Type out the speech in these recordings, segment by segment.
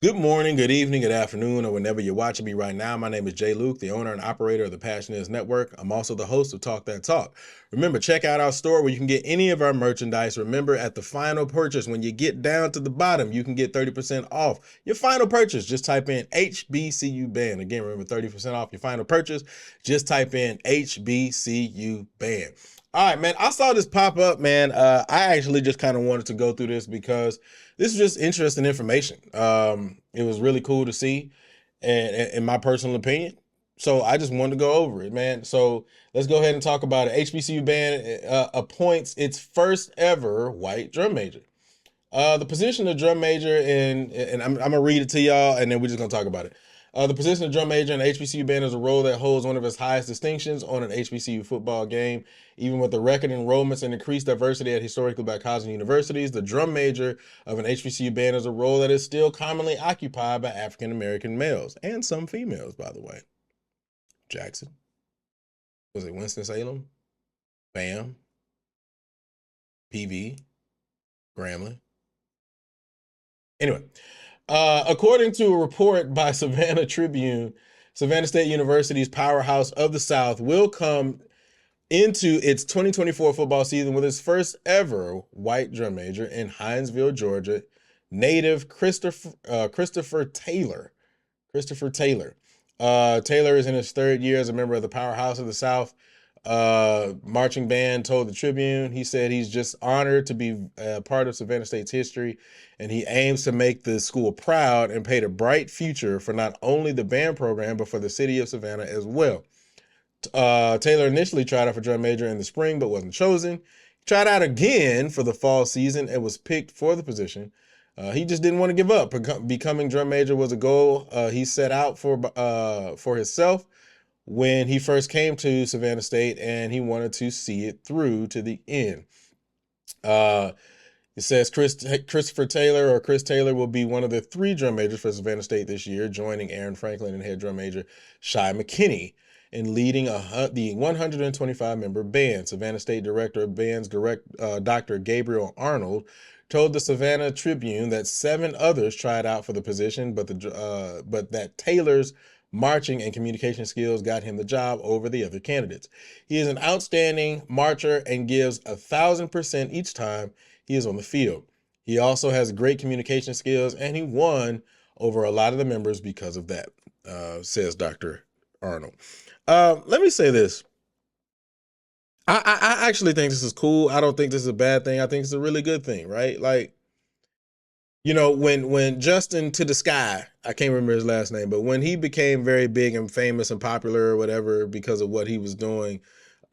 Good morning, good evening, good afternoon, or whenever you're watching me right now. My name is Jay Luke, the owner and operator of the Passion Is Network. I'm also the host of Talk That Talk. Remember, check out our store where you can get any of our merchandise. Remember, at the final purchase, when you get down to the bottom, you can get 30% off your final purchase. Just type in HBCU band. Again, remember 30% off your final purchase. Just type in HBCU band. All right, man. I saw this pop up, man. I actually just kind of wanted to go through this because this is just interesting information. It was really cool to see, and in my personal opinion. So I just wanted to go over it, man. So let's go ahead and talk about it. HBCU band appoints its first ever white drum major. The position of drum major and I'm gonna read it to y'all, and then we're just gonna talk about it. The position of drum major in the HBCU band is a role that holds one of its highest distinctions on an HBCU football game. Even with the record enrollments and increased diversity at historically black colleges and universities, the drum major of an HBCU band is a role that is still commonly occupied by African American males and some females, by the way. Jackson, was it Winston-Salem? Bam, PV, Grambling. Anyway, according to a report by Savannah Tribune, Savannah State University's powerhouse of the South will come into its 2024 football season with its first ever white drum major in Hinesville, Georgia, native Christopher Taylor. Christopher Taylor. Taylor is in his third year as a member of the Powerhouse of the South marching band. Told the Tribune, he said he's just honored to be part of Savannah State's history, and he aims to make the school proud and paint a bright future for not only the band program but for the city of Savannah as well. Taylor initially tried out for drum major in the spring but wasn't chosen. He tried out again for the fall season and was picked for the position. He just didn't want to give up. Becoming drum major was a goal he set out for himself when he first came to Savannah State, and he wanted to see it through to the end. Uh, it says Christopher Taylor, or Chris Taylor, will be one of the three drum majors for Savannah State this year, joining Aaron Franklin and head drum major Shy McKinney in leading the 125-member band. Savannah State Director of Bands Dr. Gabriel Arnold told the Savannah Tribune that 7 others tried out for the position, but that Taylor's marching and communication skills got him the job over the other candidates. He is an outstanding marcher and gives 1,000% each time he is on the field. He also has great communication skills, and he won over a lot of the members because of that, says Dr. Arnold. Let me say this. I actually think this is cool. I don't think this is a bad thing. I think it's a really good thing, right? Like, when Justin to the Sky, I can't remember his last name, but when he became very big and famous and popular or whatever because of what he was doing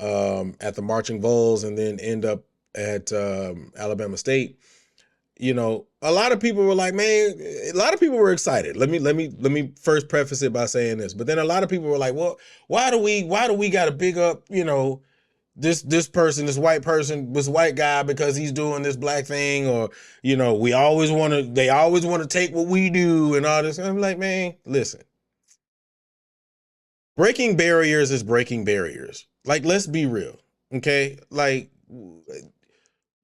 at the Marching Vols and then end up at Alabama State, a lot of people were like, man, a lot of people were excited. Let me first preface it by saying this. But then a lot of people were like, well, why do we got to big up, this person, this white person, this white guy because he's doing this black thing, or they always want to take what we do and all this. And I'm like, man, listen. Breaking barriers is breaking barriers. Like, let's be real. Okay? Like,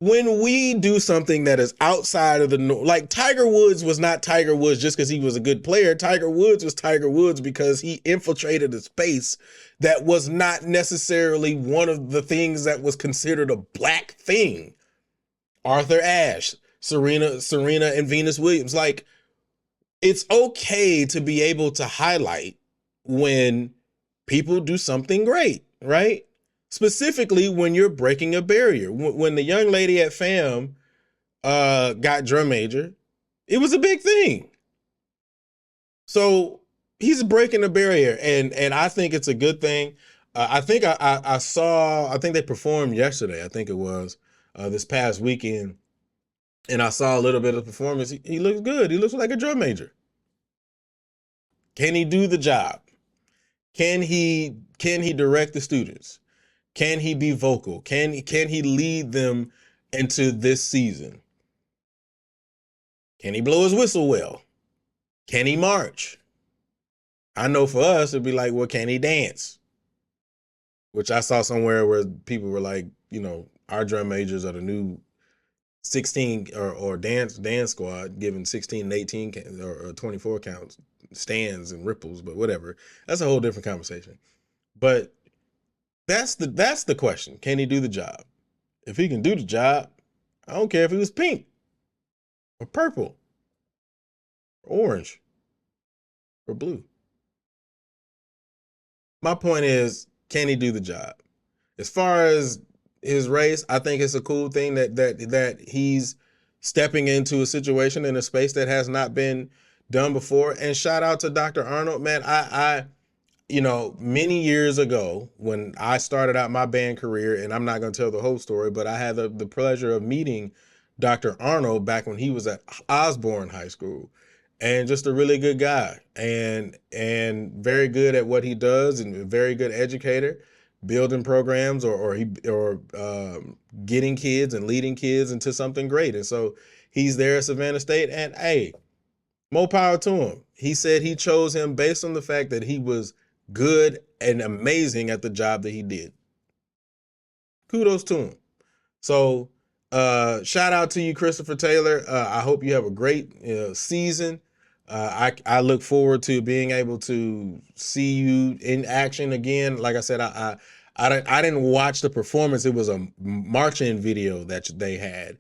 when we do something that is outside of the norm, like Tiger Woods was not Tiger Woods just because he was a good player. Tiger Woods was Tiger Woods because he infiltrated a space that was not necessarily one of the things that was considered a black thing. Arthur Ashe, Serena and Venus Williams. Like, it's okay to be able to highlight when people do something great, right? Specifically when you're breaking a barrier. When the young lady at FAM got drum major, it was a big thing. So he's breaking a barrier, and I think it's a good thing. I think I saw, I think they performed yesterday, I think it was this past weekend, and I saw a little bit of performance. He looks good. He looks like a drum major. Can he do the job? Can he direct the students? Can he be vocal? Can he lead them into this season? Can he blow his whistle well? Can he march? I know for us it'd be like, well, can he dance? Which I saw somewhere where people were like, our drum majors are the new 16 or dance squad giving 16 and 18 or 24 counts stands and ripples, but whatever. That's a whole different conversation. But that's the question. Can he do the job? If he can do the job, I don't care if he was pink or purple or orange or blue. My point is, can he do the job? As far as his race, I think it's a cool thing that he's stepping into a situation in a space that has not been done before. And shout out to Dr. Arnold, man. I many years ago when I started out my band career, and I'm not going to tell the whole story, but I had the pleasure of meeting Dr. Arnold back when he was at Osborne High School, and just a really good guy and very good at what he does and a very good educator, building programs or getting kids and leading kids into something great. And so he's there at Savannah State, and hey, more power to him. He said he chose him based on the fact that he was good and amazing at the job that he did. Kudos to him. So shout out to you, Christopher Taylor. I hope you have a great season. I look forward to being able to see you in action again. Like I said, I didn't watch the performance. It was a march-in video that they had,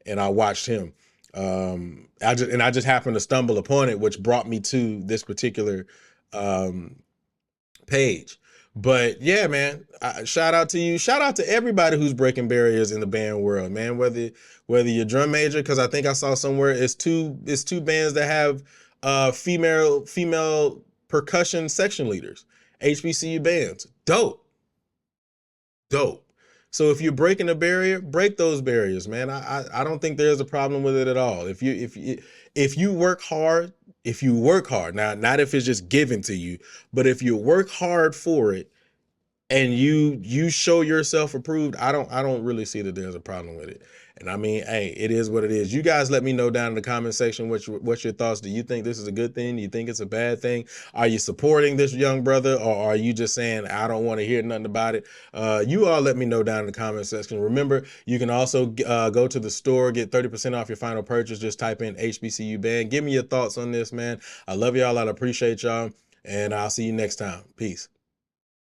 and I watched him. I just happened to stumble upon it, which brought me to this particular page. But yeah, man, shout out to you. Shout out to everybody who's breaking barriers in the band world, man. Whether you're drum major, because I think I saw somewhere it's two bands that have female percussion section leaders, HBCU bands. Dope. So if you're breaking a barrier, break those barriers, man. I don't think there's a problem with it at all. If you work hard, now, not if it's just given to you, but if you work hard for it and you show yourself approved, I don't really see that there's a problem with it. And I mean, hey, it is what it is. You guys let me know down in the comment section what's your thoughts. Do you think this is a good thing? Do you think it's a bad thing? Are you supporting this young brother, or are you just saying I don't want to hear nothing about it? You all let me know down in the comment section. Remember, you can also go to the store, get 30% off your final purchase. Just type in HBCU band. Give me your thoughts on this, man. I love y'all. I appreciate y'all, and I'll see you next time. Peace.